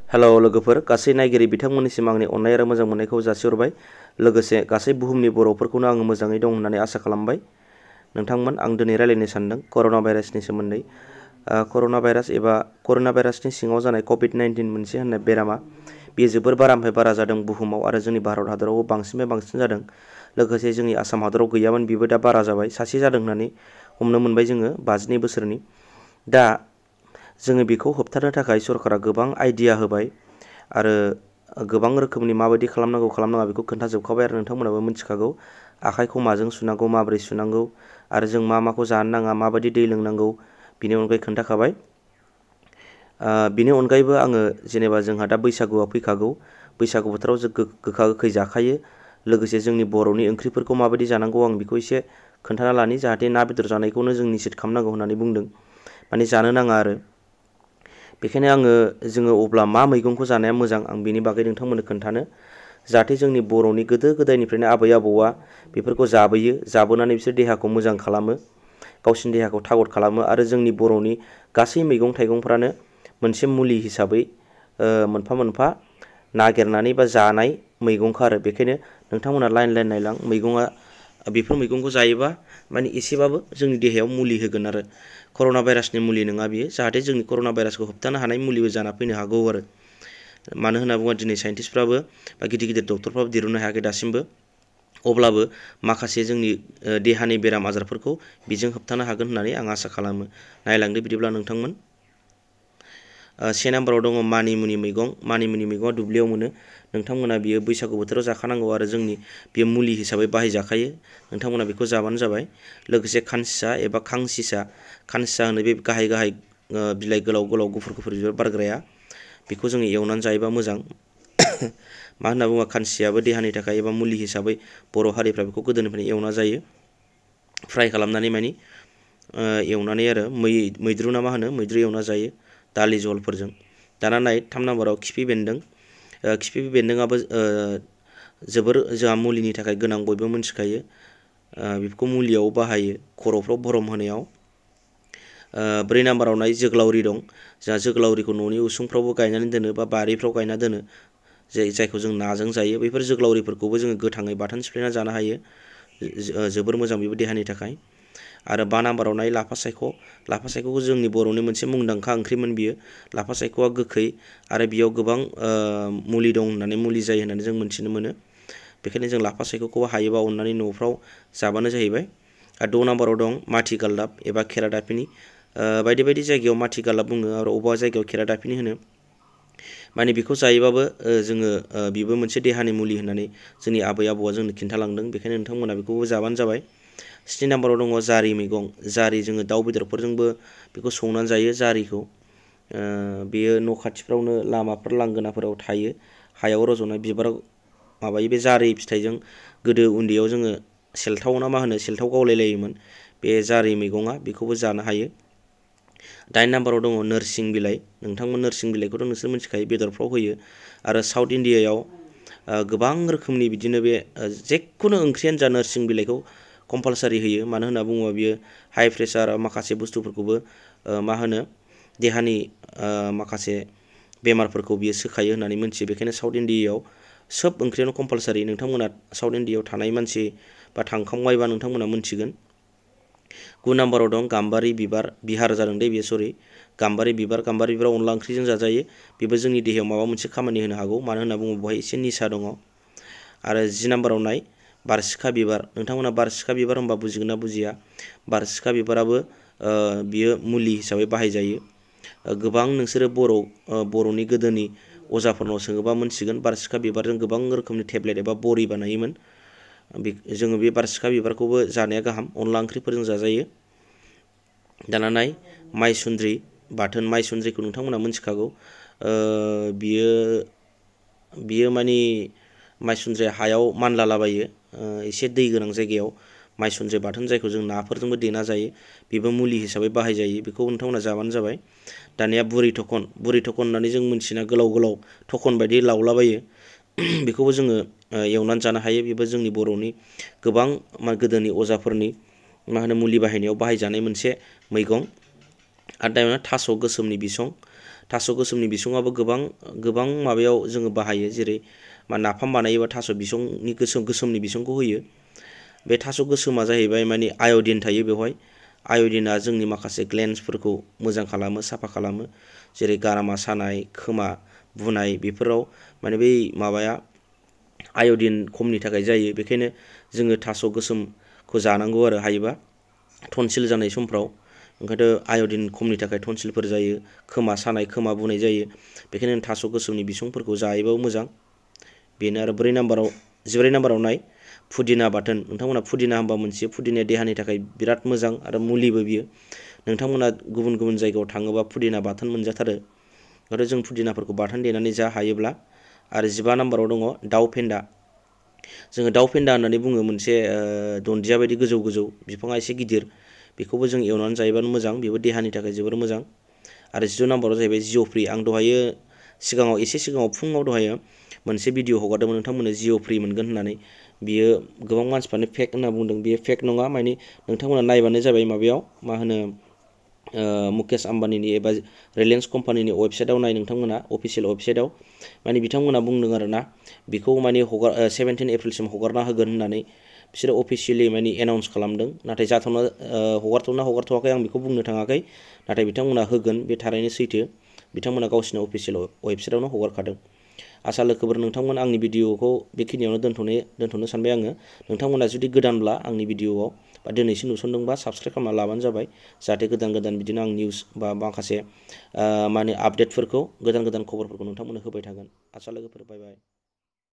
Hello लोगोफोर, गासै नायगिरि बिथांमोननिसिम आंनि अननाय आरो मोजां मोननायखौ जासिहरबाय। लोगोसे गासै बुहुमनि बर'फोरखौनो आङो मोजाङै दं होननानै आसा खालामबाय। नोंथांमोन, आं दिनै रायलायनो सानदों कर'ना भाइरासनि सोमोन्दै। कर'ना भाइरासनि सिङाव जानाय कभिड-19 मोनसे होननाय बेरामा बेयो जोबोर बारानिफ्राय बारा जादों बुहुमाव आरो जोंनि भारत हादरावबो बांसिननिफ्राय बांसिन जादों। लोगोसे जोंनि आसाम हादराव गैयामोन, बेबो दा बारा जाबाय। सासे जादों होननानै हमनो मोनबाय जोङो 52 बोसोरनि। दा जोङो बेखौ होबथानो थाखाय सरकारा गोबां आइडिया होबाय आरो गोबां रोखोमनि माबायदि खालामनांगौ खालामनाङा बेखौ खोन्थाजोबखाबाय आरो नोंथांमोनाबो मिथिखागौ। आखाइखौ माजों सुनांगौ, माबोरै सुनांगौ आरो जों मा माखौ जानो नाङा, माबायदि दै लोंनांगौ बिनि अनगायै खोन्थाखाबाय। बिनि अनगायैबो आङो जेनेबा जोंहा दा बैसागुआ फैखागौ। बैसागु बोथोराव जों गोखा गोखै जाखायो। लोगोसे जोंनि बर'नि ओंख्रिफोरखौ माबायदि जानांगौ आं बेखौ एसे खोन्थाना लानि, जाहाथे ना बेदर जानायखौनो जों निषेध खालामनांगौ होननानै बुंदों, माने जानो नाङा आरो। बेखायनो जोङो अब्ला मा मैगंखौ जानाया मोजां आं बेनि बागै नोंथांमोननो खोन्थानो, जाहाथे जोंनि बर'नि गोदो गोदायनिफ्रायनो आबै आबौआ बेफोरखौ जाबोयो, जाबोनानै बिसोर देहाखौ मोजां खालामो, गावसिनि देहाखौ थागद खालामो आरो जोंनि बर'नि गासै मैगं थाइगंफ्रानो मोनसे मुलि हिसाबै मोनफा मोनफा नागिरनानै बा जानाय मैगंखा आरो। बेखायनो नोंथांमोना लाइन लाइन नायलां, बेफोर मैगंखौ जायोबा माने एसेबाबो जोंनि देहायाव मुलि होगोन आरो। कर'ना भाइरासनि मुलि नङा बियो, जाहाथे जोंनि कर'ना भाइरासखौ होबथानो हानाय मुलिबो जाना फैनो हागौ आरो। मानो होनना बुङोबा दिनै साइन्टिस्टफ्राबो बा गिदिर गिदिर डक्टरफ्राबो दिरुननो हायाखै दासिमबो। अब्लाबो माखासे जोंनि देहानि बेराम आजारफोरखौ बेजों होबथानो हागोन होननानै आं आसा खालामो। नायलांदो बिदिब्ला नोंथांमोन। 1 नाम्बाराव दङ मानिमुनि मैगं। मानिमुनि मैगङा दुब्लियाव मोनो। नोंथांमोना बियो बैसागु बोथोराव जाखानांगौ आरो बेयो मुलि हिसाबै बाहायजाखायो। नोंथांमोना बेखौ जाबानो जाबाय। लोगोसे खानसिसा एबा खांसिसा होनो बे गाहाय गाहाय बिलाइ गोलाव गोलाव गुफुर गुफुर बिबार बारग्राया, बेखौ जोङो एवनानै जायोबा मोजां। मा होनना बुङोबा खानसियाबो देहानि थाखाय एबा मुलि हिसाबै बर' हारिफ्रा बेखौ गोदोनिफ्रायनो एवना जायो, फ्राय खालामनानै मानि एवनानै आरो मैद्रु ना मा होनो, मैद्रु एवना जायो दालि जहलफोरजों। दाना नाय 3 नाम्बाराव खिफि बेन्दों। खिफि बेन्दोंआबो जोबोर जोंहा मुलिनि थाखाय गोनां, बयबो मिथिखायो। बेखौ मुलियाव बाहायो खर'फ्राव भरम होनायाव। 4 नाम्बाराव नाय जोगोलावरि दं। जोंहा जोगोलावरिखौ न'नि उसुंफ्रावबो गायनानै दोनो बा बारिफ्राव गायना दोनो, जायखौ जों नाजों जायो। बेफोर जोगोलावरिफोरखौबो जोङो गोथाङै बाथोन सिफ्लेना जानो हायो, जोबोर मोजां बेबो देहानि थाखाय। आरो 5 नाम्बाराव नाय लाफा सायख'। लाफा सायख'खौ जोंनि बर'नि मोनसे मुंदांखा ओंख्रिमोन बियो। लाफा सायख'आ गोखै आरो बेयाव गोबां मुलि दं होननानै, मुलि जायो होननानै जों मिथिनो मोनो। बेखायनो जों लाफा सायख'खौबो हायोबा अननानै न'फ्राव जाबानो जाहैबाय। आरो 6 नाम्बाराव दं माथिगालदाब एबा खेरादाफिनि। बायदि बायदि जायगायाव माथिगालदाब बुङो आरो अबेबा जायगायाव खेरादाफिनि होनो। माने बेखौ जायोबाबो जोङो बेबो मोनसे देहानि मुलि होननानै जोंनि आबै आबौआ जोंनो खिन्थालांदों। बेखायनो नोंथांमोना बेखौबो जाबानो जाबाय। 7 नाम्बाराव दङ जारि मैगं। जारि जोङो दाउ बेदरफोरजोंबो बेखौ संनानै जायो जारिखौ। बेयो न' खाथिफ्रावनो लामाफोर लांगोनाफोराव थायो, हायाव रज'नाय बिबाराव माबायो। बे जारि फिथाइजों गोदो उन्दैयाव जोङो सेलथाव ना मा होनो, सेलथाव गावलायलायोमोन बे जारि मैगङा, बेखौबो जानो हायो। 8 नाम्बाराव दङ नोरसिं बिलाइ। नोंथांमोन नोरसिं बिलाइखौथ' नोंसोर मिथिखायो, बेदरफ्राव होयो। आरो साउथ इण्डियायाव गोबां रोखोमनि बिदिनो बे जेखुनु ओंख्रियानो जा नोरसिं बिलाइखौ कम्पालसारि होयो। मानो होनना बुङोबा बियो हाइ प्रेसार माखासे बुस्थुफोरखौबो मा होनो, देहानि माखासे बेमारफोरखौ बियो सोखायो होननानै मिथियो। बेखायनो साउथ इण्डियायाव सोब ओंख्रियानो कम्पालसारि। नोंथांमोना साउथ इण्डियायाव थानाय मानसि बा थांखांबायबा नोंथांमोना मोनथिगोन। 9 नाम्बाराव दं गाम्बारि बिबार। बिहार जादों दे बेयो, सरि। गाम्बारि बिबारा अनला ओंख्रिजों जाजायो। बेबो जोंनि देहायाव माबा मोनसे खामानि होनो हागौ, मानो होनना बुङोब्ला बेवहाय एसे निसा दङ। आरो 10 नाम्बाराव नाय बारसिखा बिबार। नोंथांमोना बारसिखा बिबार होनबा बुजिगोन ना बुजिया? बारसिखा बिबाराबो बियो मुलि हिसाबै बाहायजायो। गोबां नोंसोरो बर'नि गोदोनि अजाफोरनाव सोङोबा मोनथिगोन, बारसिखा बिबारजों गोबां रोखोमनि टेब्लेट एबा बरि बानायोमोन। जोङो बे बारसिखा बिबारखौबो जानाया गाहाम, अनला ओंख्रिफोरजों जाजायो। दाना नाय माइसुन्द्रि बाथोन। माइसुन्द्रिखौ नोंथांमोना मिथिखागौ। बियो माने माइसुन्द्रिया हायाव मानलालाबायो, एसे दै गोनां जायगायाव। माइसुन्द्रि बाथोन, जायखौ जों नाफोरजोंबो देना जायो, बेबो मुलि हिसाबै बाहायजायो। बेखौ नोंथांमोना जाबानो जाबाय। दानिया बुरि थखन होननानै जों मिथिना, गोलाव गोलाव थखन बायदि लावलाबायो, बेखौबो जोङो एवनानै जानो हायो। बेबो जोंनि बर'नि गोबां गोदोनि अजाफोरनि मा होनो मुलि बाहायनायाव बाहायजानाय मोनसे मैगं। आरो दाना थास' गोसोमनि बिसं। थास' गोसोमनि बिसङाबो गोबां माबायाव जोङो बाहायो, जेरै नाफाम बानायोबा थास' बिसंनि गोसोमनि बिसंखौ होयो। बे थास' गोसोमा जाहैबाय माने आय'दिन थायो बेवहाय। आय'दिना जोंनि माखासे ग्लेन्सफोरखौ मोजां खालामो, साफा खालामो, जेरै गारामा सानाय, खोमा बुनाय बेफोराव माने बै माबाया आय'दिन खमनि थाखाय जायो। बेखायनो जोङो थास' गोसोमखौ जानांगौ आरो हायोबा टनसिल जानाय समफ्राव। ओंखायनोथ' आय'दिन खमनि थाखाय टनसिलफोर जायो, खोमा सानाय, खोमा बुनाय जायो। बेखायनो थास' गोसोमनि बिसंफोरखौ जायोबाबो मोजां। बेनो आरो 14 नाम्बाराव नाय फुदिना बाथोन। नोंथांमोना फुदिना होनबा मोनसे फुदिनाया देहानि थाखाय बिराद मोजां आरो मुलिबो बियो। नोंथांमोना गुबुन जायगायाव थाङोबा फुदिना बाथोन मोनजाथारो। आरो जों फुदिनाफोरखौ बाथोन देनानै जा हायोब्ला। आरो 15 नाम्बाराव दङ दाउ फेन्दा। जोङो दाउ फेन्दा होननानै बुङो, मोनसे दन्दिया बायदि गोजौ बिफाङा एसे गिदिर। बेखौबो जों एवनानै जायोबानो मोजां, बेबो देहानि थाखाय जोबोर मोजां। आरो 16 नाम्बाराव जाहैबाय जिअ'फ्रि। आं दहायो एसे सिगाङाव फुङाव दहायो मोनसे भिडिअ हगारदोंमोन नोंथांमोननो जिअ'फ्रि मोनगोन होननानै। बियो गोबां मानसिफ्रानो फेक होनना बुंदों, बेयो फेक नङा। माने नोंथांमोना नायबानो जाबाय माबायाव मा होनो मुकेश आम्बानीनि एबा रिलायेन्स कम्पानिनि वेबसाइटआव नाय नोंथांमोना, अफिसियेल वेबसाइटआव। माने बिथांमोना बुंदों आरोना बेखौ माने 17 एप्रिलसिम हगारना होगोन होननानै बिसोरो अफिसियेलि माने एनाउन्स खालामदों। नाथाय हगारथ'वाखै आं बेखौ बुंनो थाङाखै। नाथाय बिथांमोना होगोन, बे थारैनो सैथो। बिथांमोना गावसिनि अफिसियेल वेबसाइटआवनो हगारखादों। आसा लोगोफोर, नोंथांमोन आंनि भिडिअखौ बेखिनियावनो दोनथ'नो सानबाय आङो। नोंथांमोना जुदि गोदानब्ला आंनि भिडिअआव बा दिनैसो नुसनदोंबा साबस्क्राइब खालामना लाबानो जाबाय, जाहाथे गोदान बिदिनो आं निउस बा माखासे आपडेटफोरखौ, गोदान खबरफोरखौ नोंथांमोननो होबाय थागोन। आसा लोगोफोर, बाय बाय।